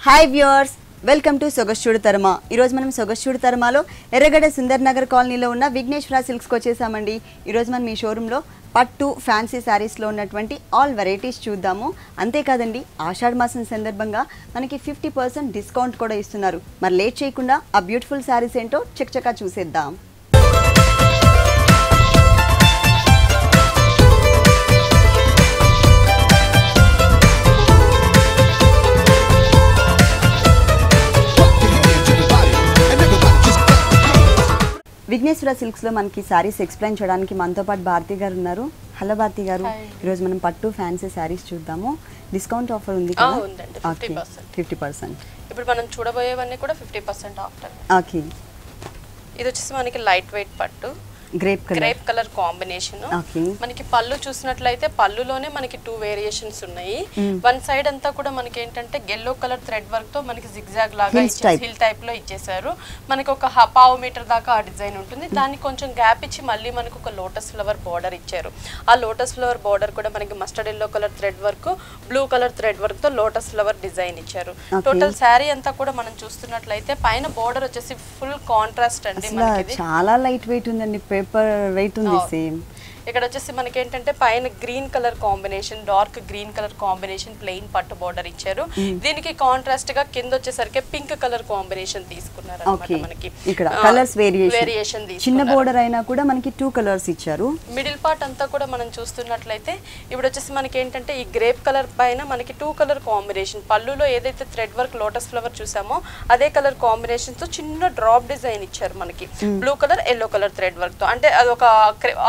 Hi viewers, welcome to Sogaschudu Tarama. ఈరోజు మనం సొగస్చూడు తరమలో ఎర్రగడ్డ సుందర్ నగర్ కాలనీలో ఉన్న విఘ్నేశ్వర సిల్క్స్కి వచ్చేసామండి. ఈరోజు మనం ఈ షోరూంలో పట్టు ఫ్యాన్సీ శారీస్లో ఉన్నటువంటి ఆల్ వెరైటీస్ చూద్దాము. అంతేకాదండి, ఆషాఢ మాసం సందర్భంగా మనకి 50% డిస్కౌంట్ కూడా ఇస్తున్నారు. మరి లేట్ చేయకుండా ఆ బ్యూటిఫుల్ శారీస్ ఏంటో చకచకా చూసేద్దాం. విఘ్నేశ్వర సిల్క్స్లో మనకి శారీస్ ఎక్స్ప్లెయిన్ చేయడానికి మనతో పాటు భారతి గారు ఉన్నారు. హలో భారతి గారు, ఈరోజు మనం పట్టు ఫ్యాన్సీ శారీస్ చూద్దాము. డిస్కౌంట్ ఆఫర్ ఉంది కదా? 50%. ఇప్పుడు మనం చూడబోయేవన్నీ కూడా 50% ఆఫర్. ఓకే, ఇది వచ్చేసి మనకి లైట్ వెయిట్ పట్టు గ్రేప్ కలర్ కాంబినేషన్. మనకి పళ్ళు చూసినట్లయితే పళ్ళులోనే మనకి 2 వేరియేషన్స్ ఉన్నాయి. వన్ సైడ్ అంతా కూడా మనకి ఏంటంటే ఎల్లో కలర్ థ్రెడ్ వర్క్ తో మనకి జిగ్జాగ్ లాగా హిల్ టైప్ లో ఇచ్చేసారు. మనకి ఒక పావు మీటర్ దాకా ఆ డిజైన్ ఉంటుంది. దానికి కొంచెం గ్యాప్ ఇచ్చి మళ్ళీ మనకి ఒక లోటస్ ఫ్లవర్ బార్డర్ ఇచ్చారు. ఆ లోటస్ ఫ్లవర్ బార్డర్ కూడా మనకి mustard yellow colour thread work, blue colour thread work తో లోటస్ ఫ్లవర్ డిజైన్ ఇచ్చారు. టోటల్ శారీ అంతా కూడా మనం చూస్తున్నట్లయితే పైన బార్డర్ వచ్చేసి ఫుల్ కాంట్రాస్ట్ అండి. మనకి చాలా లైట్ వెయిట్ ఉందండి, పేపర్ వెయిట్ ఉంది సేమ్. ఇక్కడ వచ్చేసి మనకి ఏంటంటే పైన green colour combination, dark green colour combination plain పట్టు బార్డర్ ఇచ్చారు. దీనికి కాంట్రాస్ట్ గా కింద వచ్చేసరికి పింక్ కలర్ కాంబినేషన్ తీసుకున్నారు అన్నమాట. మనకి ఇక్కడ కలర్స్ వేరియేషన్ చిన్న బోర్డర్ అయినా కూడా మనకి 2 కలర్స్ ఇచ్చారు. మిడిల్ పార్ట్ అంతా కూడా మనం చూస్తున్నట్లయితే ఇప్పుడు వచ్చేసి మనకి ఏంటంటే ఈ గ్రేప్ కలర్ పైన మనకి 2 కలర్ కాంబినేషన్, పళ్ళులో ఏదైతే థ్రెడ్ వర్క్ లోటస్ ఫ్లవర్ చూసామో అదే కలర్ కాంబినేషన్ తో చిన్న డ్రాప్ డిజైన్ ఇచ్చారు. మనకి blue colour yellow colour thread work తో, అంటే అదొక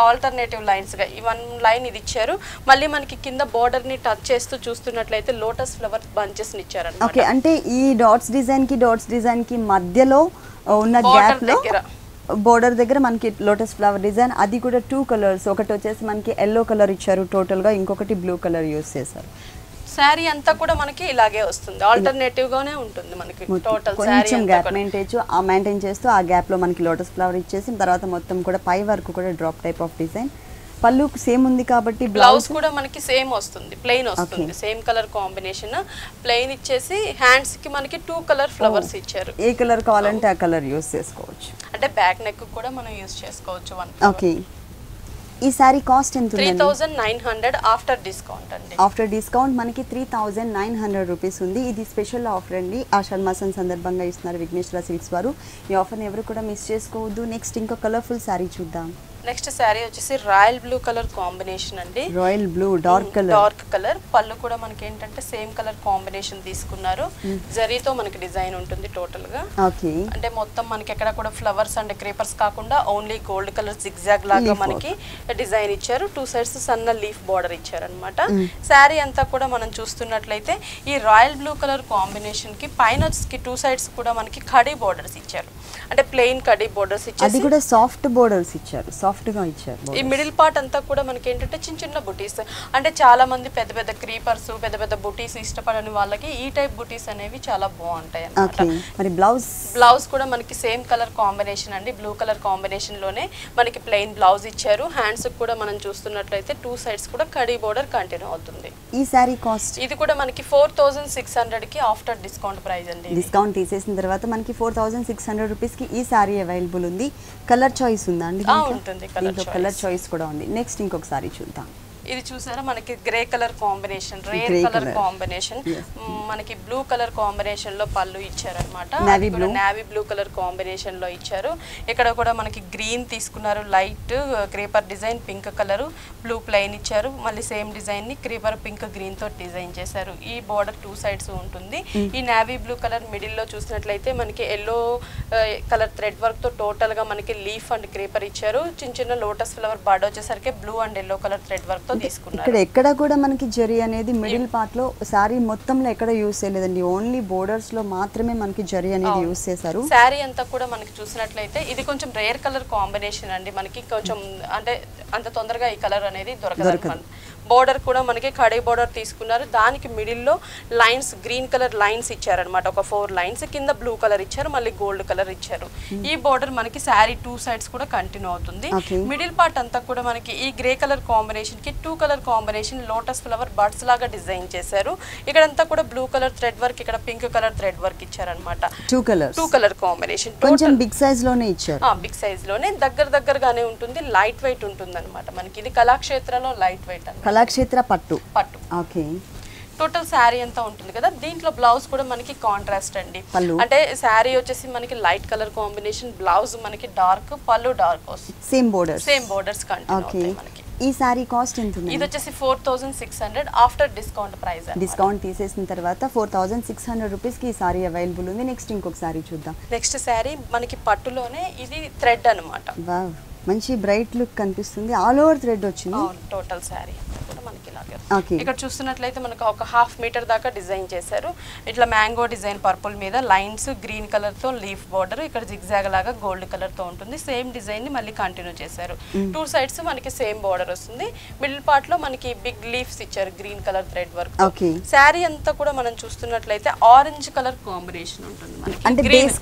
ఆల్టర్నేటివ్ లైన్స్ గా ఈ 1 లైన్ ఇది ఇచ్చారు. మళ్ళీ మనకి కింద బోర్డర్ ని టచ్ చేస్తూ చూస్తున్నట్లయితే లోటస్ ఫ్లవర్ బంచెస్ ని ఇచ్చారు. ఓకే, అంటే ఈ డాట్స్ డిజైన్ కి మధ్యలో ఉన్న గ్యాప్ లో బోర్డర్ దగ్గర మనకి లోటస్ ఫ్లవర్ డిజైన్, అది కూడా 2 కలర్స్. ఒకటి వచ్చేసి మనకి ఎల్లో కలర్ ఇచ్చారు టోటల్ గా, ఇంకొకటి బ్లూ కలర్ యూస్ చేశారు. శారీ అంతా కూడా మనకి ఇలాగే వస్తుంది, ఆల్టర్నేటివ్ గానే ఉంటుంది. మనకి టోటల్ శారీ గ్యాప్ మెయింటైన్ చేస్తూ ఆ గ్యాప్ లో మనకి లోటస్ ఫ్లవర్ ఇచ్చేసి తర్వాత మొత్తం కూడా పై వరకు కూడా డ్రాప్ టైప్ ఆఫ్ డిజైన్. పళ్ళు సేమ్ ఉంది కాబట్టి బ్లౌజ్ కూడా మనకి సేమ్ వస్తుంది, ప్లెయిన్ వస్తుంది. సేమ్ కలర్ కాంబినేషన్ ప్లెయిన్ ఇచ్చేసి హ్యాండ్స్ కి మనకి 2 కలర్ ఫ్లవర్స్ ఇచ్చారు. ఏ కలర్ కావాలంటే ఆ కలర్ యూస్ చేసుకోవచ్చు. అంటే బ్యాక్ నెక్ కూడా మనం యూస్ చేసుకోవచ్చు. ఓకే, ఈ సారీ కాస్ట్ ఎంత? 3900 ఆఫ్టర్ డిస్కౌంట్ అండి. ఆఫ్టర్ డిస్కౌంట్ మనకి 3900 రూపీస్ ఉంది. ఇది స్పెషల్ ఆఫర్ అండి, ఆషాఢ మాసం సందర్భంగా ఇస్తున్నారు విఘ్నేశ్వర సిల్క్స్ వారు. ఈ ఆఫర్ని ఎవరు కూడా మిస్ చేసుకోవద్దు. నెక్స్ట్ ఇంకో కలర్ఫుల్ సారీ చూద్దాం. నెక్స్ట్ శారీ వచ్చేసి రాయల్ బ్లూ కలర్ కాంబినేషన్ అండి. రాయల్ బ్లూ డార్క్ కలర్ పళ్ళు కూడా మనకి ఏంటంటే సేమ్ కలర్ కాంబినేషన్ తీసుకున్నారు. జరీతో మనకి డిజైన్ ఉంటుంది టోటల్ గా. అంటే మొత్తం మనకి ఎక్కడ కూడా ఫ్లవర్స్ అండ్ క్రీపర్స్ కాకుండా ఓన్లీ గోల్డ్ కలర్ జిగ్జాగ్ లాగా మనకి డిజైన్ ఇచ్చారు. 2 సైడ్స్ సన్న లీఫ్ బార్డర్ ఇచ్చారు అనమాట. శారీ అంతా కూడా మనం చూస్తున్నట్లయితే ఈ రాయల్ బ్లూ కలర్ కాంబినేషన్ కి పైన 2 సైడ్స్ కూడా మనకి కడీ బోర్డర్స్ ఇచ్చారు. అంటే ప్లెయిన్ కడీ బోర్డర్స్ ఇచ్చారు. అది కూడా సాఫ్ట్ బోర్డర్స్ ఇచ్చారు, సాఫ్ట్ గా ఇచ్చారు. ఈ మిడిల్ పార్ట్ అంతా కూడా మనకి ఏంటంటే చిన్న బుటీస్, అంటే చాలా మంది పెద్ద క్రీపర్స్ పెద్ద బుటీస్ ఇష్టపడని వాళ్ళకి ఈ టైప్ బుటీస్ అనేవి చాలా బాగుంటాయి అన్నమాట. మరి బ్లౌజ్ కూడా మనకి సేమ్ కలర్ కాంబినేషన్ అండి, బ్లూ కలర్ కాంబినేషన్ లోనే మనకి ప్లెయిన్ బ్లౌజ్ ఇచ్చారు. హ్యాండ్స్ కూడా మనం చూస్తున్నట్లయితే 2 సైడ్స్ కూడా కడీ బోర్డర్ కంటిన్యూ అవుతుంది. ఈ సారీ కాస్ట్ ఇది కూడా మనకి 4600 కి ఆఫ్టర్ డిస్కౌంట్ ప్రైస్ అండి. డిస్కౌంట్ తీసేసిన తర్వాత మనకి 4600 రూపీస్ కి ఈ సారీ అవైలబుల్ ఉంది. కలర్ చాయిస్ ఉందా అండి? ఉంటుంది, కలర్ చాయిస్ కూడా ఉంది. నెక్స్ట్ ఇంకొకసారి చూద్దాం. ఇది చూసారా మనకి grey colour combination, rare colour combination, మనకి బ్లూ కలర్ కాంబినేషన్ లో పళ్ళు ఇచ్చారనమాట. నావీ బ్లూ కలర్ కాంబినేషన్ లో ఇచ్చారు. ఇక్కడ కూడా మనకి గ్రీన్ తీసుకున్నారు, light creeper design, pink colour, blue plain ఇచ్చారు. మళ్ళీ సేమ్ డిజైన్ ని క్రీపర్ పింక్ గ్రీన్ తో డిజైన్ చేశారు. ఈ బార్డర్ 2 సైడ్స్ ఉంటుంది. ఈ నావీ బ్లూ కలర్ మిడిల్ లో చూసినట్లయితే మనకి ఎల్లో కలర్ థ్రెడ్ వర్క్ తో టోటల్ గా మనకి లీఫ్ అండ్ క్రీపర్ ఇచ్చారు. చిన్న లోటస్ ఫ్లవర్ బార్డర్ వచ్చేసరికి blue and yellow colour thread work తో ఇక్కడ ఎక్కడ కూడా మనకి జరీ అనేది మిడిల్ పార్ట్ లో సారీ మొత్తంలో ఎక్కడ యూస్ చేయలేదండి, ఓన్లీ బోర్డర్స్ లో మాత్రమే మనకి జరీ అనేది యూస్ చేశారు. సారీ అంతా కూడా మనకి చూసినట్లయితే ఇది కొంచెం రేర్ కలర్ కాంబినేషన్ అండి. మనకి కొంచెం అంటే అంత తొందరగా ఈ కలర్ అనేది దొరకదు. బోర్డర్ కూడా మనకి కడీ బోర్డర్ తీసుకున్నారు. దానికి మిడిల్ లో లైన్స్ గ్రీన్ కలర్ లైన్స్ ఇచ్చారనమాట, ఒక 4 లైన్స్. కింద బ్లూ కలర్ ఇచ్చారు, మళ్ళీ గోల్డ్ కలర్ ఇచ్చారు. ఈ బోర్డర్ మనకి శారీ 2 సైడ్స్ కూడా కంటిన్యూ అవుతుంది. మిడిల్ పార్ట్ అంతా కూడా మనకి ఈ గ్రే కలర్ కాంబినేషన్ కి 2 colour combination lotus flower birds లాగా డిజైన్ చేశారు. ఇక్కడంతా కూడా బ్లూ కలర్ థ్రెడ్ వర్క్, ఇక్కడ పింక్ కలర్ థ్రెడ్ వర్క్ ఇచ్చారన్నమాట. 2 కలర్ కాంబినేషన్ కొంచెం బిగ్ సైజ్ లోనే ఇచ్చారు. బిగ్ సైజ్ లోనే దగ్గరగానే ఉంటుంది, లైట్ వెయిట్ ఉంటుంది అనమాట. మనకి ఇది కళాక్షేత్రలో లైట్ వెయిట్ అన్నమాట. కళాక్షేత్ర పట్టు. ఓకే. టోటల్ శారీ అంతా ఉంటుంది కదా, దీంట్లో బ్లౌజ్ కూడా మనకి కాంట్రాస్ట్ అండి. అంటే శారీ వచ్చేసి మనకి లైట్ కలర్ కాంబినేషన్, బ్లౌజ్ మనకి డార్క్, పళ్ళు డార్క్ వస్తుంది. సేమ్ బోర్డర్స్ కంటిన్యూ అవుతాయి మనకి. ఈ సారీ కాస్ట్ ఎంత ఉంది? ఇది వచ్చేసి 4600 ఆఫ్టర్ డిస్కౌంట్ ప్రైస్. డిస్కౌంట్ తీసేసిన తర్వాత 4600 రూపీస్ కి ఈ సారీ అవైలబుల్ ఉంది. నెక్స్ట్ ఇంకొక సారీ చూద్దాం. నెక్స్ట్ సారీ మనకి పట్టులోనే ఇది థ్రెడ్ అన్నమాట. వావ్, మంచి బ్రైట్ లుక్ కనిపిస్తుంది. ఆల్ ఓవర్ థ్రెడ్ వచ్చింది. టోటల్ సారీ కూడా మనకి ఇలాగే. ఓకే. ఇక్కడ చూస్తున్నట్లయితే మనకు ఒక 1/2 మీటర్ దాకా డిజైన్ చేశారు. ఇట్లా మ్యాంగో డిజైన్ పర్పుల్ మీద లైన్స్ గ్రీన్ కలర్ తో లీఫ్ బోర్డర్, ఇక్కడ జిగ్జాగ్ లాగా గోల్డ్ కలర్ తో ఉంటుంది. సేమ్ డిజైన్ ని మళ్ళీ కంటిన్యూ చేశారు. 2 సైడ్స్ మనకి సేమ్ బోర్డర్ వస్తుంది. మిడిల్ పార్ట్ లో మనకి బిగ్ లీఫ్స్ ఇచ్చారు green colour thread work. Sari అంతా కూడా మనం చూస్తున్నట్లయితే ఆరెంజ్ కలర్ కాంబినేషన్ ఉంటుంది మనకి. అంటే బేస్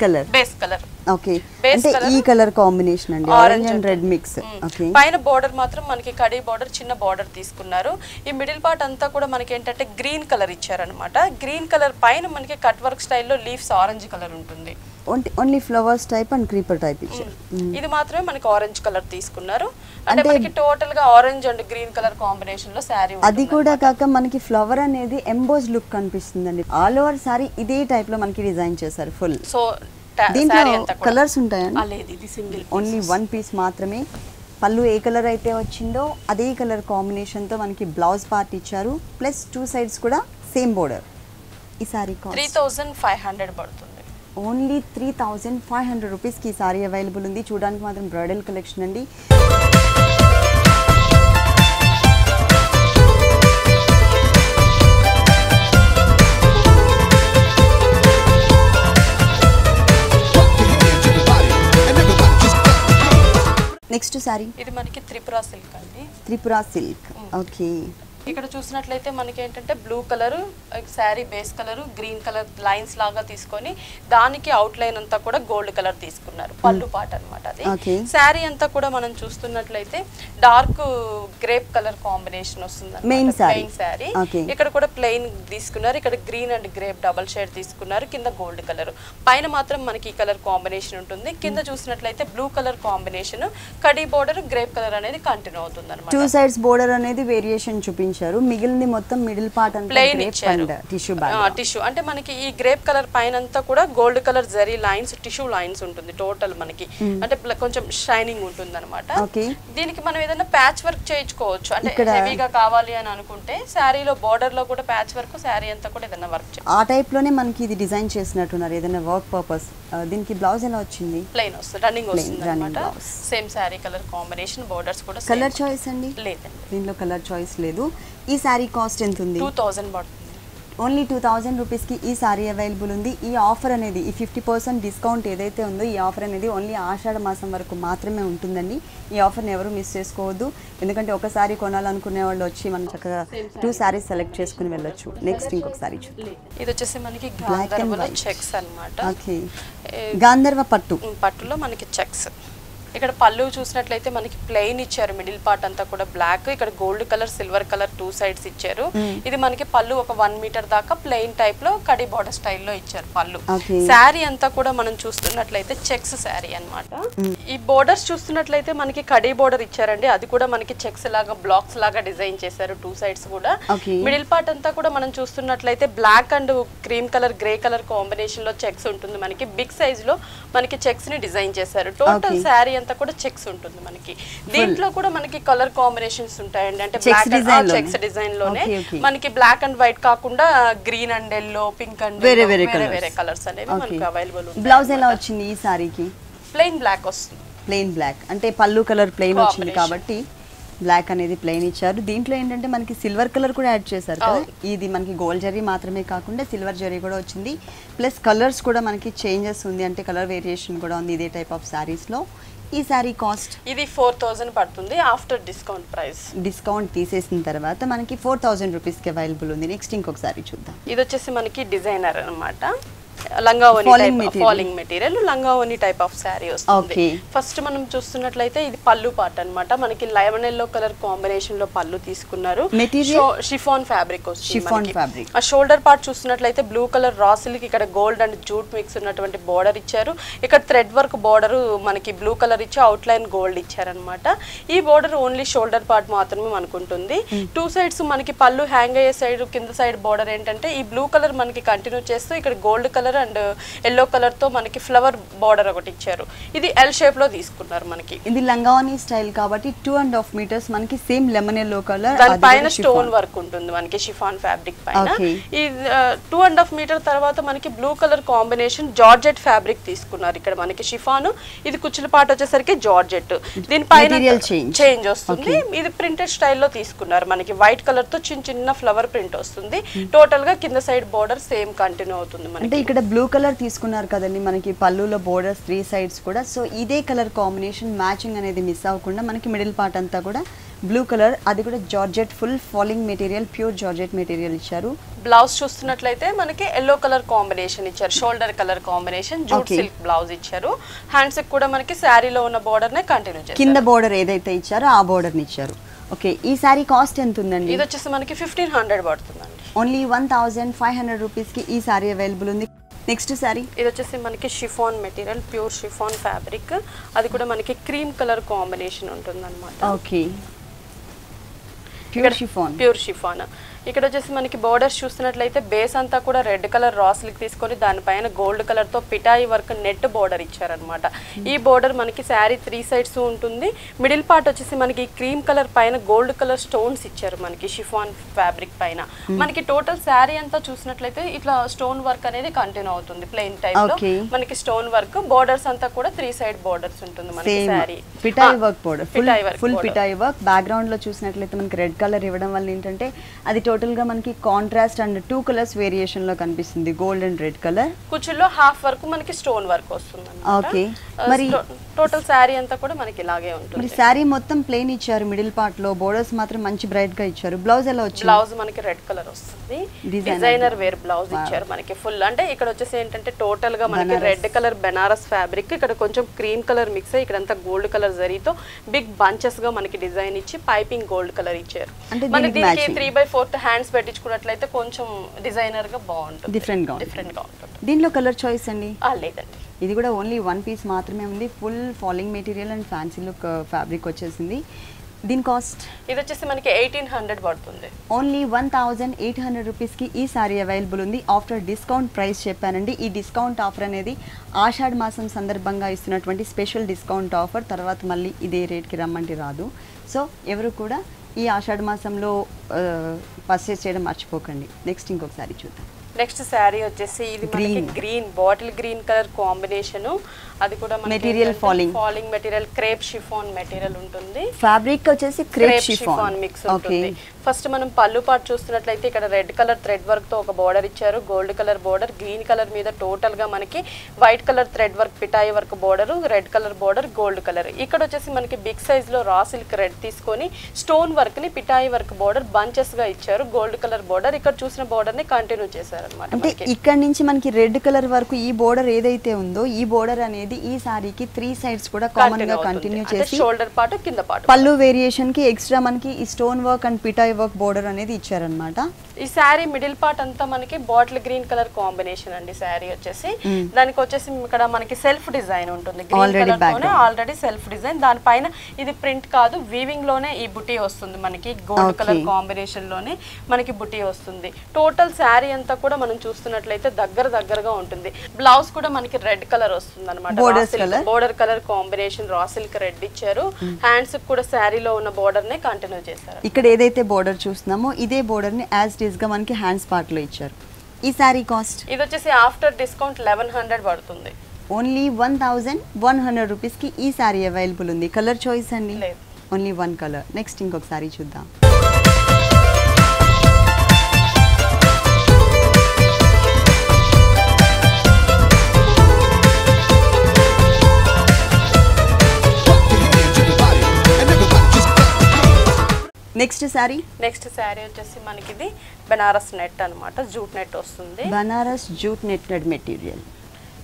కలర్. ఓకే. అంటే ఈ కలర్ కాంబినేషన్ అండి, orange and red mix. Okay. పైన బోర్డర్ మాత్రం మనకి కడీ బోర్డర్, చిన్న బోర్డర్ తీసుకున్నారు. ఈ మిడిల్ పార్ట్ అంతా కూడా మనకి ఏంటంటే గ్రీన్ కలర్ ఇచ్చారనమాట. గ్రీన్ కలర్ పైన మనకి కట్ వర్క్ స్టైల్లో లీవ్స్ ఆరెంజ్ కలర్ ఉంటుంది. Only flowers type and creeper type ఇచ్చారు. ఇది మాత్రమే మనకి ఆరెంజ్ కలర్ తీసుకున్నారు. అంటే మనకి టోటల్ గా orange and green colour combination లో శారీ. అది కూడా కాక మనకి ఫ్లవర్ అనేది ఎంబోజ్ లుక్ కనిపిస్తుందండి. ఆల్ ఓవర్ సారీ ఇదే టైప్ లో మనకి డిజైన్ చేశారు ఫుల్. సో దీంట్లో కలర్స్ ఉంటాయండి? లేదు, ఇది సింగిల్, ఓన్లీ 1 పీస్ మాత్రమే. పళ్ళు ఏ కలర్ అయితే వచ్చిందో అదే కలర్ కాంబినేషన్తో మనకి బ్లౌజ్ పార్ట్ ఇచ్చారు, ప్లస్ 2 సైడ్స్ కూడా సేమ్ బోర్డర్. ఈ సారీ కాస్ట్ 3500 పడుతుంది. ఓన్లీ 3500 రూపీస్కి ఈ సారీ అవైలబుల్ ఉంది. చూడడానికి మాత్రం బ్రైడల్ కలెక్షన్ అండి. నెక్స్ట్ సారీ ఇది మనకి త్రిపుర సిల్క్ అండి. త్రిపుర సిల్క్. ఓకే. ఇక్కడ చూసినట్లయితే మనకి ఏంటంటే blue colour sari base colour, green colour lines లాగా తీసుకొని దానికి అవుట్ లైన్ అంతా కూడా గోల్డ్ కలర్ తీసుకున్నారు. పళ్ళు పాట అన్నమాట అది. శారీ అంతా కూడా మనం చూస్తున్నట్లయితే డార్క్ గ్రేప్ కలర్ కాంబినేషన్ వస్తుంది మెయిన్ శారీ. ఇక్కడ కూడా ప్లెయిన్ తీసుకున్నారు, ఇక్కడ green and grape double shade తీసుకున్నారు, కింద గోల్డ్ కలర్. పైన మాత్రం మనకి ఈ కలర్ కాంబినేషన్ ఉంటుంది. కింద చూసినట్లయితే blue colour combination, khadi border, grape colour అనేది కంటిన్యూ అవుతుంది అన్నమాట. 2 సైడ్స్ బోర్డర్ అనేది వేరియేషన్ చూపించారు. మిగిలింది మొత్తం మిడిల్ పార్ట్ అంతా ప్లెయిన్ ఇచ్చారు. టిష్యూ అంటే మనకి ఈ గ్రేప్ కలర్ పైన అంతా కూడా gold colour zari lines, tissue lines ఉంటుంది టోటల్ మనకి. అంటే కొంచెం షైనింగ్ ఉంటుంది అనమాట. దీనికి మనం ఏదైనా ప్యాచ్ వర్క్ చేయించుకోవచ్చు. అంటే హెవీగా కావాలి అని అనుకుంటే శారీలో బోర్డర్ లో కూడా ప్యాచ్ వర్క్, శారీ అంతా కూడా ఏదైనా వర్క్ ఆ టైప్ లోనే మనకి ఇది డిజైన్ చేసినట్టున్నారు, ఏదైనా వర్క్ పర్పస్. దీనికి బ్లౌజ్ ఎలా వచ్చింది? ప్లెయిన్ వస్తుంది, రన్నింగ్ వస్తుంది అన్నమాట. Same sari colour combination, borders కూడా. కలర్ చాయిస్ అండి? లేదండి, దీనిలో కలర్ చాయిస్ లేదు. ఈ సారీ కాస్ట్ ఎంత ఉంది? 2000 పడుతుంది. ఓన్లీ 2000 రూపీస్కి ఈ సారీ అవైలబుల్ ఉంది. ఈ ఆఫర్ అనేది, ఈ 50% డిస్కౌంట్ ఏదైతే ఉందో ఈ ఆఫర్ అనేది ఓన్లీ ఆషాఢ మాసం వరకు మాత్రమే ఉంటుందండి. ఈ ఆఫర్ని ఎవరు మిస్ చేసుకోవద్దు, ఎందుకంటే ఒకసారి కొనాలనుకునే వాళ్ళు వచ్చి మనం చక్కగా 2 సారీస్ సెలెక్ట్ చేసుకుని వెళ్ళొచ్చు. నెక్స్ట్ ఇంకొక సారీ చూద్దాం. ఇది వచ్చేసి మనకి గాంధర్వ చెక్స్ అన్నమాట. ఓకే. గాంధర్వ పట్టులో మనకి చెక్స్. ఇక్కడ పళ్ళు చూసినట్లయితే మనకి ప్లెయిన్ ఇచ్చారు, మిడిల్ పార్ట్ అంతా కూడా బ్లాక్, ఇక్కడ gold colour, silver colour 2 sides ఇచ్చారు. ఇది మనకి పళ్ళు ఒక 1 మీటర్ దాకా ప్లెయిన్ టైప్ లో కడి బోర్డర్ స్టైల్లో ఇచ్చారు పళ్ళు. శారీ అంతా కూడా మనం చూస్తున్నట్లయితే చెక్స్ శారీ అన్నమాట. ఈ బోర్డర్స్ చూస్తున్నట్లయితే మనకి కడి బోర్డర్ ఇచ్చారండి, అది కూడా మనకి చెక్స్ లాగా బ్లాక్స్ లాగా డిజైన్ చేశారు 2 సైడ్స్ కూడా. మిడిల్ పార్ట్ అంతా కూడా మనం చూస్తున్నట్లయితే black and cream colour, grey colour combination లో చెక్స్ ఉంటుంది మనకి. బిగ్ సైజ్ లో మనకి చెక్స్ ని డిజైన్ చేశారు. టోటల్ శారీ అంతా కూడా చెక్స్ ఉంటుంది మనకి. దీంట్లో కూడా మనకి కలర్ కాంబినేషన్స్ ఉంటాయండి. అంటే బ్లాక్ అండ్ చెక్స్ డిజైన్ లోనే మనకి బ్లాక్ అండ్ వైట్ కాకుండా green and yellow, pink and వేరే కలర్స్ అనేవి మనకి అవైలబుల్ ఉంటాయి. బ్లౌజ్ ఎలా వచ్చింది ఈ సారీకి? ప్లెయిన్ బ్లాక్ వస్తుంది. ప్లెయిన్ బ్లాక్ అంటే పళ్ళు కలర్ ప్లెయిన్ వచ్చింది కాబట్టి బ్లాక్ అనేది ప్లెయిన్ ఇచ్చారు. దీంట్లో ఏంటంటే మనకి సిల్వర్ కలర్ కూడా యాడ్ చేశారు కదా. ఇది మనకి గోల్డ్ జరీ మాత్రమే కాకుండా సిల్వర్ జరీ కూడా వచ్చింది. ప్లస్ కలర్స్ కూడా మనకి చేంజెస్ ఉంది, అంటే కలర్ వేరియేషన్ కూడా ఉంది ఇదే టైప్ ఆఫ్ శారీస్లో. ఈ సారీ కాస్ట్ ఇది 4000 పడుతుంది ఆఫ్టర్ డిస్కౌంట్ ప్రైస్. డిస్కౌంట్ తీసేసిన తర్వాత మనకి 4000 రూపీస్కి అవైలబుల్ ఉంది. నెక్స్ట్ ఇంకొకసారి చూద్దాం. ఇది వచ్చేసి మనకి డిజైనర్ అన్నమాట, లంగావోని టైప్ ఫాలింగ్ మెటీరియల్, లంగావోని టైప్ ఆఫ్ శారీ వస్తుంది. ఫస్ట్ మనం చూస్తున్నట్లయితే ఇది పళ్ళు పార్ట్ అన్నమాట. మనకి లెమన్ ఎల్లో కలర్ కాంబినేషన్ లో పళ్ళు తీసుకున్నారు. షిఫాన్ ఫ్యాబ్రిక్ వస్తుంది. ఆ షోల్డర్ పార్ట్ చూస్తున్నట్లయితే బ్లూ కలర్ రా సిల్క్, ఇక్కడ గోల్డ్ అండ్ జూట్ మిక్స్ ఉన్నటువంటి బోర్డర్ ఇచ్చారు. ఇక్కడ థ్రెడ్ వర్క్ బోర్డర్ మనకి బ్లూ కలర్ ఇచ్చి అవుట్ లైన్ గోల్డ్ ఇచ్చారనమాట. ఈ బోర్డర్ ఓన్లీ షోల్డర్ పార్ట్ మాత్రమే మనకు ఉంటుంది. టూ సైడ్స్ మనకి పళ్ళు హ్యాంగ్ అయ్యే సైడ్ కింద సైడ్ బోర్డర్ ఏంటంటే ఈ బ్లూ కలర్ మనకి కంటిన్యూ చేస్తూ ఇక్కడ gold colour and yellow colour తో మనకి ఫ్లవర్ బార్డర్ ఒకటి ఇచ్చారు. ఇది ఎల్ షేప్ లో తీసుకున్నారు. మనకి ఇది లంగావోని స్టైల్ కాబట్టి 2.5 మీటర్స్ మనకి సేమ్ లెమన్ ఎల్లో కలర్, దాని పైన స్టోన్ వర్క్ ఉంటుంది మనకి షిఫాన్ ఫ్యాబ్రిక్ పైన. ఈ 2.5 మీటర్ తర్వాత మనకి blue colour combination georgette fabric తీసుకున్నారు. ఇక్కడ మనకి షిఫాన్, ఇది కుచ్చుల పాట వచ్చేసరికి జార్జెట్, దీనిపైన చేంజ్ వస్తుంది. ఇది ప్రింటెడ్ స్టైల్లో తీసుకున్నారు. మనకి వైట్ కలర్ తో చిన్న చిన్న ఫ్లవర్ ప్రింట్ వస్తుంది. టోటల్ గా కింద సైడ్ బోర్డర్ సేమ్ కంటిన్యూ అవుతుంది. అంటే ఇక్కడ బ్లూ కలర్ తీసుకున్నారు కదండి మనకి పళ్ళులో బోర్డర్స్ 3 సైడ్స్ కూడా. సో ఇదే కలర్ కాంబినేషన్ మ్యాచింగ్ అనేది మిస్ అవ్వకుండా మనకి మిడిల్ పార్ట్ అంతా కూడా బ్లూ కలర్, అది కూడా georgette full falling material, pure georgette material ఇచ్చారు. బ్లౌజ్ చూస్తున్నట్లయితే మనకి ఎల్లో కలర్ కాంబినేషన్ ఇచ్చారు, shoulder colour combination, jute silk blouse ఇచ్చారు. హ్యాండ్స్ కి కూడా మనకి శారీలో ఉన్న బోర్డర్ నే కంటిన్యూ చేశారు. కింద బోర్డర్ ఏదైతే ఇచ్చారో ఆ బోర్డర్ ని ఇచ్చారు. ఓకే, ఈ సారీ కాస్ట్ ఎంత ఉందండి? ఇది వచ్చేసి మనకి 1500 పడుతుందండి. ఓన్లీ 1500 రూపీస్కి ఈ సారీ అవైలబుల్ ఉంది. నెక్స్ట్ సారీ ఇది వచ్చేసి మనకి chiffon material, pure chiffon fabric, అది కూడా మనకి క్రీమ్ కలర్ కాంబినేషన్ ఉంటుంది అనమాట. Okay, pure chiffon. Pure chiffon. ఇక్కడ వచ్చేసి మనకి బోర్డర్స్ చూస్తున్నట్లయితే బేస్ అంతా కూడా రెడ్ కలర్ రా సిల్క్ తీసుకొని దానిపైన గోల్డ్ కలర్ తో పిటాయి వర్క్ నెట్ బోర్డర్ ఇచ్చారనమాట. ఈ బోర్డర్ మనకి శారీ 3 సైడ్స్ ఉంటుంది. మిడిల్ పార్ట్ వచ్చేసి మనకి క్రీమ్ కలర్ పైన గోల్డ్ కలర్ స్టోన్స్ ఇచ్చారు మనకి షిఫాన్ ఫ్యాబ్రిక్ పైన. మనకి టోటల్ శారీ అంతా చూసినట్లయితే ఇట్లా స్టోన్ వర్క్ అనేది కంటిన్యూ అవుతుంది ప్లెయిన్ టైప్ లో. మనకి స్టోన్ వర్క్ బోర్డర్స్ అంతా కూడా 3 సైడ్ బోర్డర్స్ ఉంటుంది మనకి శారీ. పిటాయి వర్క్ బోర్డర్, ఫుల్ పిటాయి వర్క్. బ్యాక్గ్రౌండ్ లో చూసినట్లయితే మనకి రెడ్ కలర్ ఇవ్వడం వల్ల ఏంటంటే అది టోటల్ గా మనకి కాంట్రాస్ట్ అండ్ 2 కలర్స్ వేరియేషన్ లో కనిపిస్తుంది, గోల్డ్ అండ్ రెడ్ కలర్. కుచ్చుల్లో హాఫ్ వరకు మనకి స్టోన్ వర్క్ వస్తుంది. ఓకే, మరి టోటల్ శారీ అంతా కూడా మనకి ఇలాగే ఉంటుంది. మరి శారీ మొత్తం ప్లెయిన్ ఇచ్చారు, మిడిల్ పార్ట్ లో బోర్డర్స్ మాత్రం మంచి బ్రైట్ గా ఇచ్చారు. బ్లౌజ్ ఎలా వచ్చింది? బ్లౌజ్ మనకి రెడ్ కలర్ వస్తుంది, డిజైనర్ వేర్ బ్లౌజ్ ఇచ్చారు మనకి ఫుల్. అంటే ఇక్కడ వచ్చేసి ఏంటంటే టోటల్ గా మనకి రెడ్ కలర్ బెనారస్ ఫ్యాబ్రిక్, ఇక్కడ కొంచెం క్రీమ్ కలర్ మిక్స్ అయ్యి ఇక్కడంతా గోల్డ్ కలర్ జరీతో బిగ్ బంచెస్ గా మనకి డిజైన్ ఇచ్చి పైపింగ్ గోల్డ్ కలర్ ఇచ్చారు. మనకి దీనికి 3/4 హ్యాండ్స్ పెట్టించుకున్నట్లయితే కొంచెం డిజైనర్ గా బాగుంటుంది, డిఫరెంట్ గా ఉంటుంది. దీనిలో కలర్ చాయిస్ అండి? లేదండి, ఇది కూడా ఓన్లీ 1 పీస్ మాత్రమే ఉంది. Full falling material and fancy look fabric వచ్చేసింది. దీని కాస్ట్ ఇది వచ్చేసి మనకి 1800 పడుతుంది. ఓన్లీ 1800 రూపీస్కి ఈ సారీ అవైలబుల్ ఉంది. ఆఫ్టర్ డిస్కౌంట్ ప్రైస్ చెప్పానండి. ఈ డిస్కౌంట్ ఆఫర్ అనేది ఆషాఢ మాసం సందర్భంగా ఇస్తున్నటువంటి స్పెషల్ డిస్కౌంట్ ఆఫర్. తర్వాత మళ్ళీ ఇదే రేట్కి రమ్మంటే రాదు. సో ఎవరు కూడా ఈ ఆషాఢ మాసంలో పర్చేస్ చేయడం మర్చిపోకండి. నెక్స్ట్ ఇంకొకసారి చూద్దాం. నెక్స్ట్ శారీ వచ్చేసి ఇది మనకి green, bottle green colour combination, అది కూడా material falling material, crepe chiffon material ఉంటుంది. ఫ్యాబ్రిక్ వచ్చేసి క్రేప్ షిఫాన్ మిక్స్ ఉంటుంది. ఫస్ట్ మనం పళ్ళు పార్ట్ చూస్తున్నట్లయితే ఇక్కడ రెడ్ కలర్ థ్రెడ్ వర్క్ తో ఒక బోర్డర్ ఇచ్చారు, gold colour border, green colour మీద టోటల్ గా మనకి వైట్ కలర్ థ్రెడ్ వర్క్ పిటాయి work border, red colour border, gold colour. ఇక్కడ వచ్చేసి మనకి బిగ్ సైజ్ లో రా సిల్క్ రెడ్ తీసుకొని స్టోన్ వర్క్ ని పిటాయి వర్క్ బోర్డర్ బంచెస్ గా ఇచ్చారు, గోల్డ్ కలర్ బోర్డర్. ఇక్కడ చూసిన బోర్డర్ ని కంటిన్యూ చేశారు అనమాట. అంటే ఇక్కడ నుంచి మనకి రెడ్ కలర్ వరకు ఈ బోర్డర్ ఏదైతే ఉందో ఈ బోర్డర్ అనేది ఈ సారీకి 3 సైడ్స్ కూడా కామన్ గా కంటిన్యూ చేసి షోల్డర్ పార్ట్ కింద పార్ట్ పళ్ళు వేరియేషన్ కి ఎక్స్ట్రా మనకి ఈ స్టోన్ వర్క్ అండ్ పిటాయి వర్క్ బోర్డర్ అనేది ఇచ్చారన్నమాట. ఈ శారీ మిడిల్ పార్ట్ అంతా మనకి బాటిల్ గ్రీన్ కలర్ కాంబినేషన్ అండి. శారీ వచ్చేసి దానికి వచ్చేసి ఇక్కడ మనకి సెల్ఫ్ డిజైన్ ఉంటుంది, గ్రీన్ కలర్ తోనే ఆల్రెడీ సెల్ఫ్ డిజైన్. దానిపైన ఇది ప్రింట్ కాదు, వీవింగ్ లోనే ఈ బుటీ వస్తుంది మనకి, గోల్డ్ కలర్ కాంబినేషన్ లోనే మనకి బుటీ వస్తుంది. టోటల్ శారీ అంతా కూడా మనం చూస్తున్నట్లయితే దగ్గరగా ఉంటుంది. బ్లౌజ్ కూడా మనకి రెడ్ కలర్ వస్తుంది అనమాట, బోర్డర్ కలర్ కాంబినేషన్, రా సిల్క్ రెడ్ ఇచ్చారు. హ్యాండ్స్ కూడా శారీలో ఉన్న బోర్డర్ నే కంటిన్యూ చేశారు. ఇక్కడ ఏదైతే బోర్డర్ చూస్తున్నామో ఇదే బోర్డర్ ని యాజ్ ఇట్ ఈస్ గా మనకి హ్యాండ్స్ పార్ట్ లో ఇచ్చారు. ఈ సారీ కాస్ట్ ఇది వచ్చేసి ఆఫ్టర్ డిస్కౌంట్ 1100 పడుతుంది. ఓన్లీ 1100 రూపీస్ కి ఈ సారీ అవైలబుల్ ఉంది. కలర్ చాయిస్ అండి? Only 1 colour. నెక్స్ట్ ఇంకొక సారీ చూద్దాం. నెక్స్ట్ సారీ వచ్చేసి మనకి ఇది బనారస్ నెట్ అన్నమాట, జూట్ నెట్ వస్తుంది. Banaras jute netted material.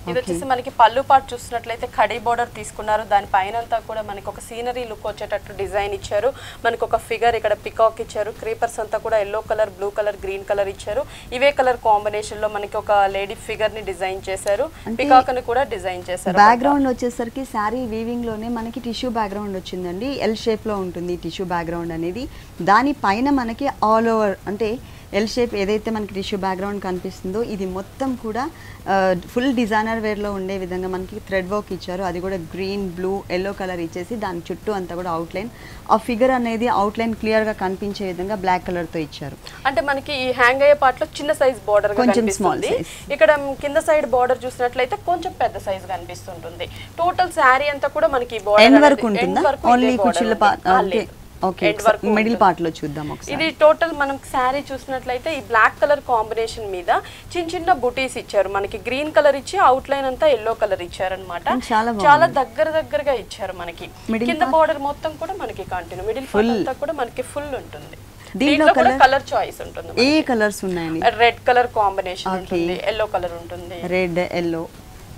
ఇది వచ్చేసి మనకి పళ్ళు పాటు చూసినట్లయితే కడీ బోర్డర్ తీసుకున్నారు. దాని పైన అంతా కూడా మనకి ఒక సీనరీ లుక్ వచ్చేటట్టు డిజైన్ ఇచ్చారు. మనకి ఒక ఫిగర్ ఇక్కడ పికాక్ ఇచ్చారు. క్రీపర్స్ అంతా కూడా yellow colour, blue colour, green colour ఇచ్చారు. ఇవే కలర్ కాంబినేషన్ లో మనకి ఒక లేడీ ఫిగర్ ని డిజైన్ చేశారు. పికాక్ ని కూడా డిజైన్ చేశారు. బ్యాక్గ్రౌండ్ వచ్చేసరికి శారీ వీవింగ్ లోనే మనకి టిష్యూ బ్యాక్గ్రౌండ్ వచ్చిందండి. ఎల్ షేప్ లో ఉంటుంది టిష్యూ బ్యాక్గ్రౌండ్ అనేది. దాని పైన మనకి ఆల్ ఓవర్ అంటే ఎల్ షేప్ ఏదైతే మనకి టిష్యూ బ్యాక్గ్రౌండ్ కనిపిస్తుందో ఇది మొత్తం కూడా ఫుల్ డిజైనర్ వేర్లో ఉండే విధంగా మనకి థ్రెడ్ వర్క్ ఇచ్చారు. అది కూడా గ్రీన్, బ్లూ, ఎల్లో కలర్ ఇచ్చేసి దాని చుట్టూ అంతా కూడా అవుట్లైన్, ఆ ఫిగర్ అనేది అవుట్లైన్ క్లియర్గా కనిపించే విధంగా బ్లాక్ కలర్తో ఇచ్చారు. అంటే మనకి ఈ హ్యాంగ్ అయ్యే పార్ట్ లో చిన్న సైజ్ బోర్డర్ కొంచెం స్మాల్ సైజ్, ఇక్కడ కింద సైడ్ బోర్డర్ చూసినట్లయితే కొంచెం పెద్ద సైజ్ కనిపిస్తుంటుంది. టోటల్ శారీ అంతా కూడా మనకి బోర్డర్ ఎండ్ వరకు ఉంటుందా? ఓన్లీ కుర్చీల ఓకే, మిడిల్ పార్ట్ లో చూద్దాం ఒకసారి. ఇది టోటల్ మనం శారీ చూసినట్లయితే ఈ బ్లాక్ కలర్ కాంబినేషన్ మీద చిన్న చిన్న బుటీస్ ఇచ్చారు. మనకి గ్రీన్ కలర్ ఇచ్చి అవుట్ లైన్ అంతా ఎల్లో కలర్ ఇచ్చారనమాట. చాలా దగ్గరగా ఇచ్చారు. మనకి కింద బోర్డర్ మొత్తం కూడా మనకి కంటిన్యూ, మిడిల్ పార్ట్ అంతా కూడా మనకి ఫుల్ ఉంటుంది. దీంట్లో కూడా కలర్ చాయిస్ ఉంటుంది. ఏ కలర్స్ ఉన్నాయండి? రెడ్ కలర్ కాంబినేషన్ ఉంటుంది, ఎల్లో కలర్ ఉంటుంది. Red, yellow.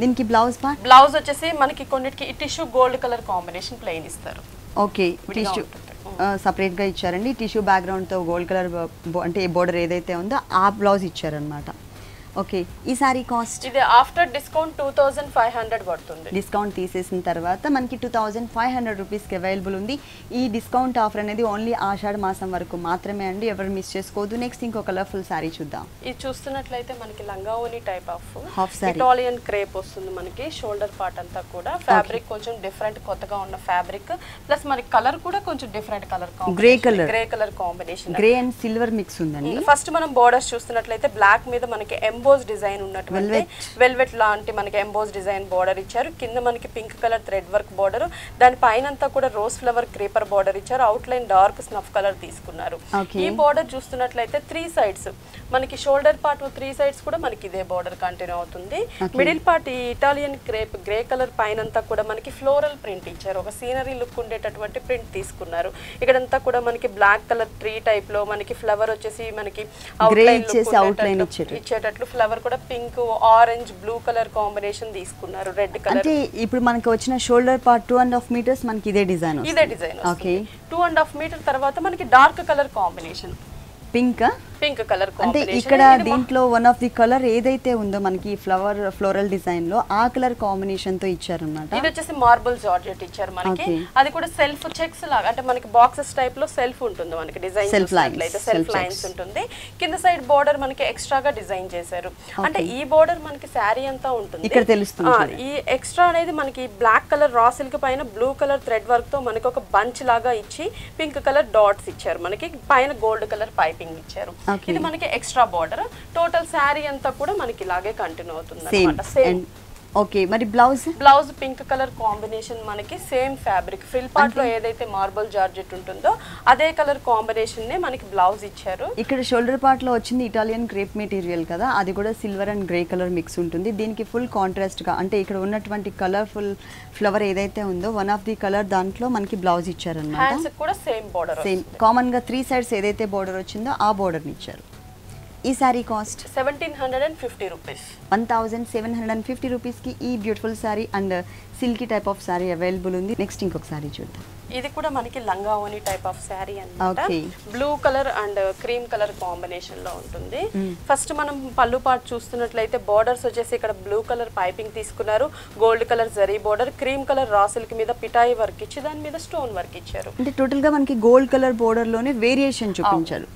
దీనికి బ్లౌజ్ వచ్చేసి మనకి కొన్నిటికి tissue gold colour combination plain ఇస్తారు. ఓకే, టిష్యూ సపరేట్ గా ఇచ్చారండి. టిష్యూ బ్యాక్గ్రౌండ్ తో గోల్డ్ కలర్ అంటే బోర్డర్ ఏదైతే ఉందో ఆ బ్లౌజ్ ఇచ్చారనమాట. ఓకే, ఈ సారీ కాస్ట్ ఇది ఆఫ్టర్ డిస్కౌంట్ 2500 పడుతుంది. డిస్కౌంట్ తీసేసిన తర్వాత మనకి 2500 రూపీస్కి అవైలబుల్ ఉంది. ఈ డిస్కౌంట్ ఆఫర్ అనేది ఓన్లీ ఆషాఢ మాసం వరకు మాత్రమే అండి, ఎవరు మిస్ చేసుకోవద్దు. నెక్స్ట్ ఇంకో కలర్ఫుల్ సారీ చూద్దాం. ఇది చూస్తున్నట్లయితే మనకి లంగావోని type of half sari, Italian crepe వస్తుంది. మనకి షోల్డర్ పార్ట్ అంతా కూడా ఫ్యాబ్రిక్ కొంచెం డిఫరెంట్, కొత్తగా ఉన్న ఫ్యాబ్రిక్. ప్లస్ మనకి కలర్ కూడా కొంచెం different colour, grey colour combination, grey and silver mix ఉందండి. ఫస్ట్ మనం బోర్డర్స్ చూస్తున్నట్లయితే బ్లాక్ మీద మనకి ఎంబోస్ డిజైన్ ఉన్నటువంటి వెల్వెట్ లాంటి మనకి ఎంబోస్ డిజైన్ బోర్డర్ ఇచ్చారు. కింద మనకి pink colour thread work border, దాని పైన అంతా కూడా రోజ్ ఫ్లవర్ క్రీపర్ బోర్డర్ ఇచ్చారు. Out line dark snuff colour తీసుకున్నారు. ఈ బోర్డర్ చూస్తున్నట్లయితే 3 సైడ్స్ మనకి షోల్డర్ పార్ట్ 3 సైడ్స్ కూడా మనకి ఇదే బోర్డర్ కంటిన్యూ అవుతుంది. మిడిల్ పార్ట్ ఈ ఇటాలియన్ క్రేప్ గ్రే కలర్ పైన అంతా కూడా మనకి ఫ్లోరల్ ప్రింట్ ఇచ్చారు. ఒక సీనరీ లుక్ ఉండేటటువంటి ప్రింట్ తీసుకున్నారు. ఇక్కడంతా కూడా మనకి బ్లాక్ కలర్ ట్రీ టైప్ లో మనకి ఫ్లవర్ వచ్చేసి మనకి అవుట్ లైన్ ఇచ్చేటట్లు ఫ్లవర్ కూడా pink, orange, blue colour combination తీసుకున్నారు. రెడ్ కలర్ అంటే ఇప్పుడు మనకి వచ్చిన షోల్డర్ పార్ట్ 2.5 మీటర్స్ మనకి ఇదే డిజైన్. ఓకే, 2.5 మీటర్ తర్వాత మనకి dark colour combination pink colour. అంటే ఇక్కడ దీంట్లో వన్ ఆఫ్ ది కలర్ ఏదైతే ఉందో మనకి ఫ్లోరల్ డిజైన్ లో ఆ కలర్ కాంబినేషన్ తో ఇచ్చారన్నమాట. ఇది వచ్చేసి మార్బుల్ జార్జెట్ ఇచ్చారు మనకి. అది కూడా సెల్ఫ్ చెక్స్ లాగా, అంటే మనకి బాక్సెస్ టైప్ లో సెల్ఫ్ ఉంటుంది మనకి డిజైన్, సెల్ఫ్ లైన్స్ ఉంటుంది. కింద సైడ్ బోర్డర్ మనకి ఎక్స్ట్రాగా డిజైన్ చేశారు. అంటే ఈ బోర్డర్ మనకి శారీ అంతా ఉంటుంది, ఇక్కడ తెలుస్తుంది. ఈ ఎక్స్ట్రా అనేది మనకి బ్లాక్ కలర్ రా సిల్క్ పైన బ్లూ కలర్ థ్రెడ్ వర్క్ తో మనకి ఒక బంచ్ లాగా ఇచ్చి పింక్ కలర్ డాట్స్ ఇచ్చారు. మనకి పైన గోల్డ్ కలర్ పైపింగ్ ఇచ్చారు. ఇది మనకి ఎక్స్ట్రా బోర్డర్. టోటల్ శారీ అంతా కూడా మనకి ఇలాగే కంటిన్యూ అవుతుంది అన్నమాట. సేమ్. ఓకే, మరి బ్లౌజ్ పింక్ కలర్ కాంబినేషన్ మనకి సేమ్ ఫ్యాబ్రిక్ ఫ్రిల్ పార్ట్ లో ఏదైతే మార్బల్ జార్జెట్ ఉంటుందో అదే కలర్ కాంబినేషన్ నే మనకి బ్లౌజ్ ఇచ్చారు. ఇక్కడ షోల్డర్ పార్ట్ లో వచ్చింది ఇటాలియన్ క్రేప్ మెటీరియల్ కదా, అది కూడా silver and grey colour mix ఉంటుంది. దీనికి ఫుల్ కాంట్రాస్ట్ గా అంటే ఇక్కడ ఉన్నటువంటి కలర్ఫుల్ ఫ్లవర్ ఏదైతే ఉందో వన్ ఆఫ్ ది కలర్ దాంట్లో మనకి బ్లౌజ్ ఇచ్చారన్నమాట. హ్యాండ్స్ కూడా సేమ్ బోర్డర్, సేమ్ కామన్ గా 3 సైడ్స్ ఏదైతే బోర్డర్ వచ్చిందో ఆ బోర్డర్ ని ఇచ్చారు. ఈ సారీ కాస్ట్ 1750 రూపీస్. 1750 రూపీస్కి ఈ beautiful sorry and silky type of sorry available ఉంది. నెక్స్ట్ ఇంకొక సారీ చూద్దాం. ఇది కూడా మనకి లంగావోని టైప్ ఆఫ్ శారీ అన్నమాట. Blue colour and cream colour combination లో ఉంటుంది. ఫస్ట్ మనం పళ్ళు పార్ట్ చూస్తున్నట్లయితే బోర్డర్స్ వచ్చేసి ఇక్కడ బ్లూ కలర్ పైపింగ్ తీసుకున్నారు. Gold colour zari border, cream colour raw silk మీద పిటాయి వర్క్ ఇచ్చి దాని మీద స్టోన్ వర్క్ ఇచ్చారు. అంటే టోటల్ గా మనకి గోల్డ్ కలర్ బోర్డర్ లోనే వేరియేషన్ చూపించారు.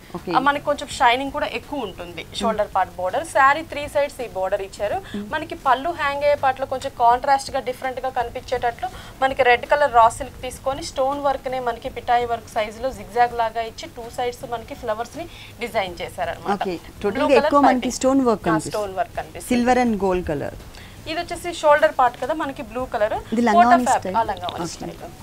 మనకి కొంచెం షైనింగ్ కూడా ఎక్కువ ఉంటుంది shoulder part border. Sari 3 sides ఈ బోర్డర్ ఇచ్చారు. మనకి పళ్ళు హ్యాంగ్ అయ్యే పార్ట్ లో కొంచెం కాంట్రాస్ట్ గా డిఫరెంట్ గా కనిపించేటట్లు మనకి రెడ్ కలర్ రా సిల్క్ తీసుకొని స్టోన్ వర్క్ నే మనకి పిటాయి వర్క్ సైజ్ లో జిగ్జాగ్ లాగా ఇచ్చి 2 సైడ్స్ మనకి ఫ్లవర్స్ ని డిజైన్ చేశారన్నమాట. టోటల్ గా ఎక్కువ మనకి స్టోన్ వర్క్ కనిపిస్తుంది, సిల్వర్ అండ్ గోల్డ్ కలర్. ఇది వచ్చేసి షోల్డర్ పార్ట్ కదా మనకి బ్లూ కలర్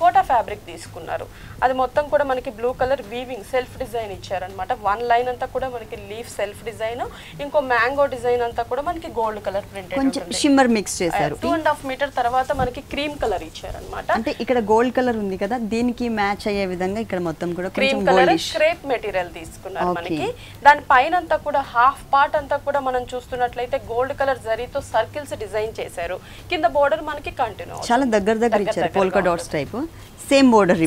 కోటా ఫ్యాబ్రిక్ తీసుకున్నారు. అది మొత్తం కూడా మనకి blue colour weaving self design ఇచ్చారనమాట. వన్ లైన్ అంతా కూడా మనకి లీఫ్ సెల్ఫ్ డిజైన్, ఇంకో మ్యాంగో డిజైన్ అంతా కూడా మనకి గోల్డ్ కలర్ ప్రింటెడ్ ఉంటుంది. షిమ్మర్ మిక్స్ చేశారు. 2.5 మీటర్ తర్వాత మనకి క్రీమ్ కలర్ ఇచ్చారనమాట. అంటే ఇక్కడ గోల్డ్ కలర్ ఉంది కదా, దీనికి మ్యాచ్ అయ్యే విధంగా ఇక్కడ మొత్తం కూడా క్రీమ్ కలర్ క్రేప్ మెటీరియల్ తీసుకున్నారు మనకి. దాని పైన అంతా కూడా హాఫ్ పార్ట్ అంతా కూడా మనం చూస్తున్నట్లయితే గోల్డ్ కలర్ జరీతో సర్కిల్స్ డిజైన్ చేశారు. కింద బోర్డర్ మనకి కంటిన్యూ చాలా దగ్గర ఇచ్చారు. Polka dots type same border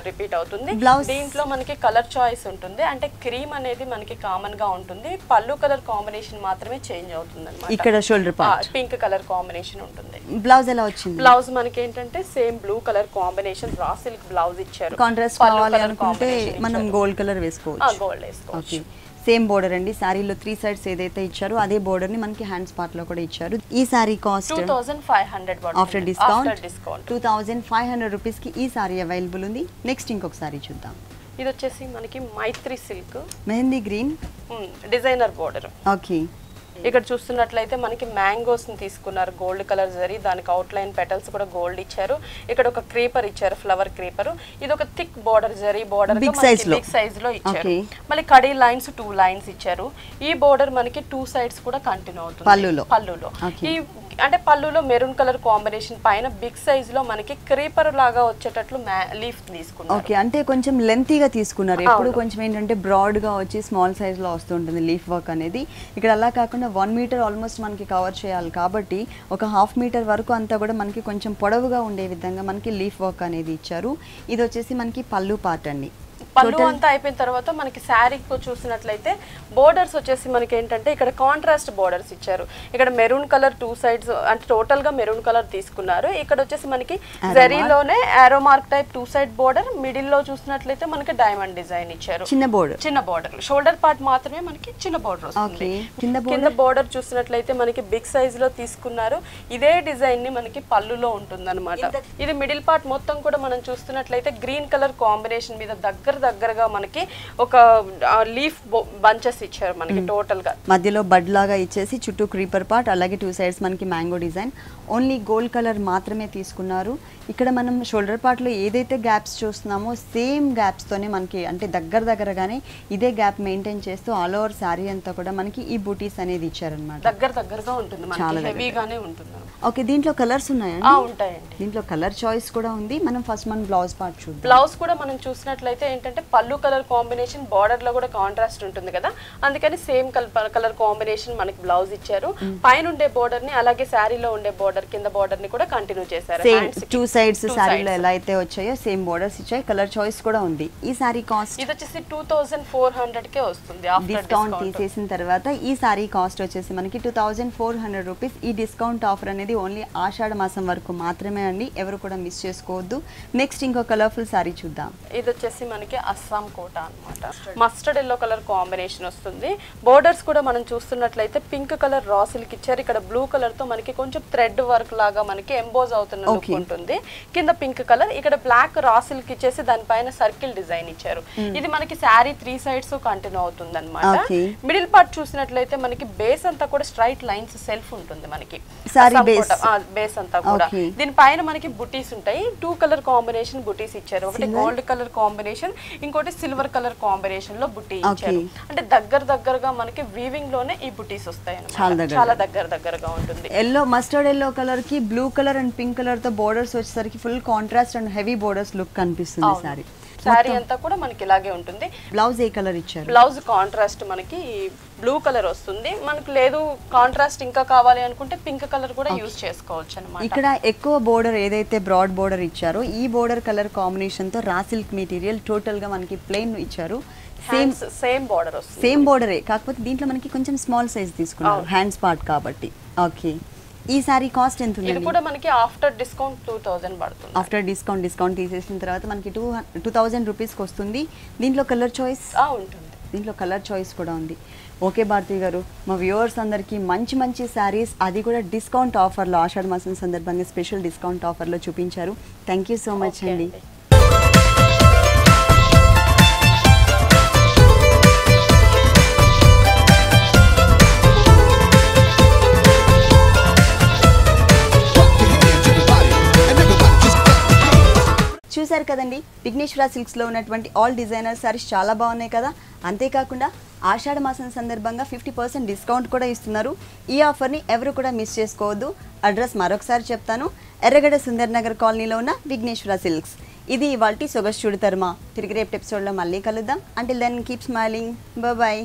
repeat అవుతుంది. దీంట్లో మనకి కలర్ చాయిస్ ఉంటుంది. అంటే క్రీమ్ అనేది మనకి కామన్ గా ఉంటుంది, పళ్ళు కలర్ కాంబినేషన్ మాత్రమే చేంజ్ అవుతుంది అన్నమాట. ఇక్కడ shoulder part pink colour combination ఉంటుంది. బ్లౌజ్ ఎలా వచ్చింది? బ్లౌజ్ మనకి ఏంటంటే same blue colour combination raw silk blouse ఇచ్చారు. కాంట్రాస్ట్ కావాలి అనుకుంటే మనం గోల్డ్ కలర్ వేసుకోవచ్చు. గోల్డ్ వేసుకోవచ్చు. సేమ్ బోర్డర్ అండి. సారీలో 3 సైడ్స్ ఏదైతే ఇచ్చారో అదే బోర్డర్ ని మనకి హ్యాండ్స్ పార్ట్ లో కూడా ఇచ్చారు. ఈ sari cost 2500 after discount 2500 rupees కి ఈ సారీ అవైలబుల్ ఉంది. నెక్స్ట్ ఇంకొక సారీ చూద్దాం. ఇది వచ్చేసి మనకి Maitri silk mehndi green designer border. Okay, ఇక్కడ చూస్తున్నట్లయితే మనకి మ్యాంగోస్ ని తీసుకున్నారు గోల్డ్ కలర్ జరీ, దానికి అవుట్ లైన్ పెటల్స్ కూడా గోల్డ్ ఇచ్చారు. ఇక్కడ ఒక క్రీపర్ ఇచ్చారు, ఫ్లవర్ క్రీపర్. ఇది ఒక thick border zari border big size లో ఇచ్చారు. మళ్ళీ కడీ లైన్స్ 2 లైన్స్ ఇచ్చారు. ఈ బోర్డర్ మనకి 2 సైడ్స్ కూడా కంటిన్యూ అవుతుంది పళ్ళులో. ఈ అంటే పళ్ళులో మెరూన్ కలర్ కాంబినేషన్ పైన బిగ్ సైజ్ లో మనకి క్రీపర్ లాగా వచ్చేటట్లు లీఫ్ తీసుకున్నారు. ఓకే, అంటే కొంచెం లెంతీగా తీసుకున్నారు. ఎప్పుడు కొంచెం ఏంటంటే బ్రాడ్ గా వచ్చి స్మాల్ సైజ్ లో వస్తుంటుంది లీఫ్ వర్క్ అనేది. ఇక్కడ అలా కాకుండా 1 మీటర్ ఆల్మోస్ట్ మనకి కవర్ చేయాలి కాబట్టి ఒక 1/2 మీటర్ వరకు అంతా కూడా మనకి కొంచెం పొడవుగా ఉండే విధంగా మనకి లీఫ్ వర్క్ అనేది ఇచ్చారు. ఇది వచ్చేసి మనకి పళ్ళు పార్ట్ అండి. పళ్ళు అంతా అయిపోయిన తర్వాత మనకి శారీకి చూసినట్లయితే బోర్డర్స్ వచ్చేసి మనకి ఏంటంటే ఇక్కడ కాంట్రాస్ట్ బోర్డర్స్ ఇచ్చారు. ఇక్కడ మెరూన్ కలర్ 2 సైడ్స్ అంటే టోటల్ గా మెరూన్ కలర్ తీసుకున్నారు. ఇక్కడ వచ్చేసి మనకి జరీలోనే arrow mark type 2 side border, middle లో చూసినట్లయితే మనకి డైమండ్ డిజైన్ ఇచ్చారు. చిన్న బోర్డర్ షోల్డర్ పార్ట్ మాత్రమే మనకి చిన్న బోర్డర్ వస్తుంది. కింద బోర్డర్ చూసినట్లయితే మనకి బిగ్ సైజ్ లో తీసుకున్నారు. ఇదే డిజైన్ ని మనకి పళ్ళులో ఉంటుంది అనమాట. ఇది మిడిల్ పార్ట్ మొత్తం కూడా మనం చూస్తున్నట్లయితే గ్రీన్ కలర్ కాంబినేషన్ మీద దగ్గరగా మనకి ఒక లీఫ్ బంచెస్ ఇచ్చారు మనకి టోటల్ గా. మధ్యలో బడ్ లాగా ఇచ్చేసి చుట్టూ క్రీపర్ పార్ట్, అలాగే 2 సైడ్స్ మనకి mango design. Only gold colour మాత్రమే తీసుకున్నారు. ఇక్కడ మనం షోల్డర్ పార్ట్ లో ఏదైతే గ్యాప్స్ చూస్తున్నామో సేమ్ గ్యాప్స్ తోనే మనకి అంటే దగ్గరగానే ఇదే గ్యాప్ మెయింటైన్ చేస్తూ ఆల్ ఓవర్ సారీ అంతా కూడా మనకి ఈ బూటీస్ అనేది ఇచ్చారన్నమాట. దగ్గరగా ఉంటుంది, మనకి హెవీగానే ఉంటుంది. ఓకే, దీంట్లో కలర్స్ ఉన్నాయండి? ఉంటాయండి. దీంట్లో కలర్ చాయిస్ కూడా ఉంది. మనం బ్లౌజ్ పార్ట్ చూద్దాం. బ్లౌజ్ కూడా మనం చూసినట్లయితే ఏంటంటే పళ్ళు కలర్ కాంబినేషన్ బార్డర్ లో కూడా కాంట్రాస్ట్ ఉంటుంది కదా, అందుకని సేమ్ కలర్ కాంబినేషన్ మనకి బ్లౌజ్ ఇచ్చారు. పైన ఉండే బోర్డర్ ని అలాగే శారీలో ఉండే బోర్డర్ కింద బోర్డర్ ని కూడా కంటిన్యూ చేశారు. 2 సైడ్స్ శారీలో ఎలా అయితే వచ్చాయో సేమ్ బోర్డర్స్ ఇచ్చాయి. కలర్ చాయిస్ కూడా ఉంది. ఈ సారీ కాస్ట్ ఇది వచ్చేసి 2400 కే వస్తుంది డిస్కౌంట్ తీసేసిన తర్వాత. ఈ సారీ కాస్ట్ వచ్చేసి మనకి 2400 రూపీస్. ఈ డిస్కౌంట్ ఆఫర్ అనేది ఓన్లీ ఆషాఢ మాసం వరకు మాత్రమే అండి, ఎవరు కూడా మిస్ చేసుకోవద్దు. నెక్స్ట్ ఇంకో కలర్ఫుల్ సారీ చూద్దాం. ఇది వచ్చేసి మనకి అస్సాం కోట అన్నమాట. మస్టర్డ్ ఎల్లో కలర్ కాంబినేషన్ వస్తుంది. బోర్డర్స్ కూడా మనం చూస్తున్నట్లయితే పింక్ కలర్ రా సిల్క్ ఇచ్చారు. ఇక్కడ బ్లూ కలర్ తో మనకి కొంచెం థ్రెడ్ వర్క్ లాగా మనకి ఎంబోజ్ అవుతున్న లుక్ ఉంటుంది. కింద పింక్ కలర్, ఇక్కడ బ్లాక్ రా సిల్క్ ఇచ్చేసి దానిపైన సర్కిల్ డిజైన్ ఇచ్చారు. ఇది మనకి శారీ 3 సైడ్స్ కంటిన్యూ అవుతుంది అనమాట. మిడిల్ పార్ట్ చూసినట్లయితే మనకి బేస్ అంతా కూడా స్ట్రైట్ లైన్స్ సెల్ఫ్ ఉంటుంది మనకి బేస్ అంతా కూడా. దీనిపైన మనకి బుటీస్ ఉంటాయి. 2 కలర్ కాంబినేషన్ బుటీస్ ఇచ్చారు. ఒకటి గోల్డ్ కలర్ కాంబినేషన్, ఇంకోటి సిల్వర్ కలర్ కాంబినేషన్ లో బుటీ ఇచ్చారు. అంటే దగ్గరగా మనకి వీవింగ్ లోనే ఈ బుటీస్ వస్తాయి అన్నమాట. చాలా దగ్గరగా ఉంటుంది. ఎల్లో మస్టర్డ్ ఎల్లో కలర్ కి blue colour and pink colour తో బోర్డర్స్ వచ్చేసరికి full contrast and heavy borders look కనిపిస్తుంది సారీ. సారీ అంతా కూడా మనకి ఇలాగే ఉంటుంది. బ్లౌజ్ ఏ కలర్ ఇచ్చారు? బ్లౌజ్ కాంట్రాస్ట్ మనకి బ్లూ కలర్ వస్తుంది. మనకు లేదు కాంట్రాస్ట్ ఇంకా కావాలి అనుకుంటే పింక్ కలర్ కూడా యూజ్ చేసుకోవచ్చు అన్నమాట. ఇక్కడ ఎక్కువ బోర్డర్ ఏదైతే బ్రాడ్ బోర్డర్ ఇచ్చారో ఈ బోర్డర్ కలర్ కాంబినేషన్ తో రా సిల్క్ మెటీరియల్ టోటల్ గా మనకి ప్లెయిన్ ఇచ్చారు. సేమ్ బోర్డర్ వస్తుంది. సేమ్ బోర్డరే, కాకపోతే దీంట్లో మనకి కొంచెం స్మాల్ సైజ్ తీసుకున్నారు హ్యాండ్స్ పార్ట్ కాబట్టి. ఓకే, ఈ సారీ కాస్ట్ ఎంత ఉంది? ఇది కూడా మనకి ఆఫ్టర్ డిస్కౌంట్ 2000 పడుతుంది. ఆఫ్టర్ డిస్కౌంట్ తీసేసిన తర్వాత మనకి 2000 రూపీస్కి వస్తుంది. దీంట్లో కలర్ చాయిస్ ఉంటుంది. దీంట్లో కలర్ చాయిస్ కూడా ఉంది. ఓకే భారతి గారు, మా వ్యూవర్స్ అందరికీ మంచి శారీస్, అది కూడా డిస్కౌంట్ ఆఫర్లో ఆషాఢ మాసం సందర్భంగా స్పెషల్ డిస్కౌంట్ ఆఫర్లో చూపించారు. థ్యాంక్ యూ సో మచ్ అండి. చూశారు కదండి, విఘ్నేశ్వర సిల్క్స్లో ఉన్నటువంటి ఆల్ డిజైనర్ సారీస్ చాలా బాగున్నాయి కదా. అంతేకాకుండా ఆషాఢ మాసం సందర్భంగా 50% డిస్కౌంట్ కూడా ఇస్తున్నారు. ఈ ఆఫర్ని ఎవరు కూడా మిస్ చేసుకోవద్దు. అడ్రస్ మరొకసారి చెప్తాను, ఎర్రగడ్డ సుందర్ నగర్ కాలనీలో ఉన్న విఘ్నేశ్వర సిల్క్స్. ఇది ఇవాల్టి సొగసు చూడు తరుమా. తిరిగి రేపు ఎపిసోడ్లో మళ్ళీ కలుద్దాం. Until then keep smiling. Bye.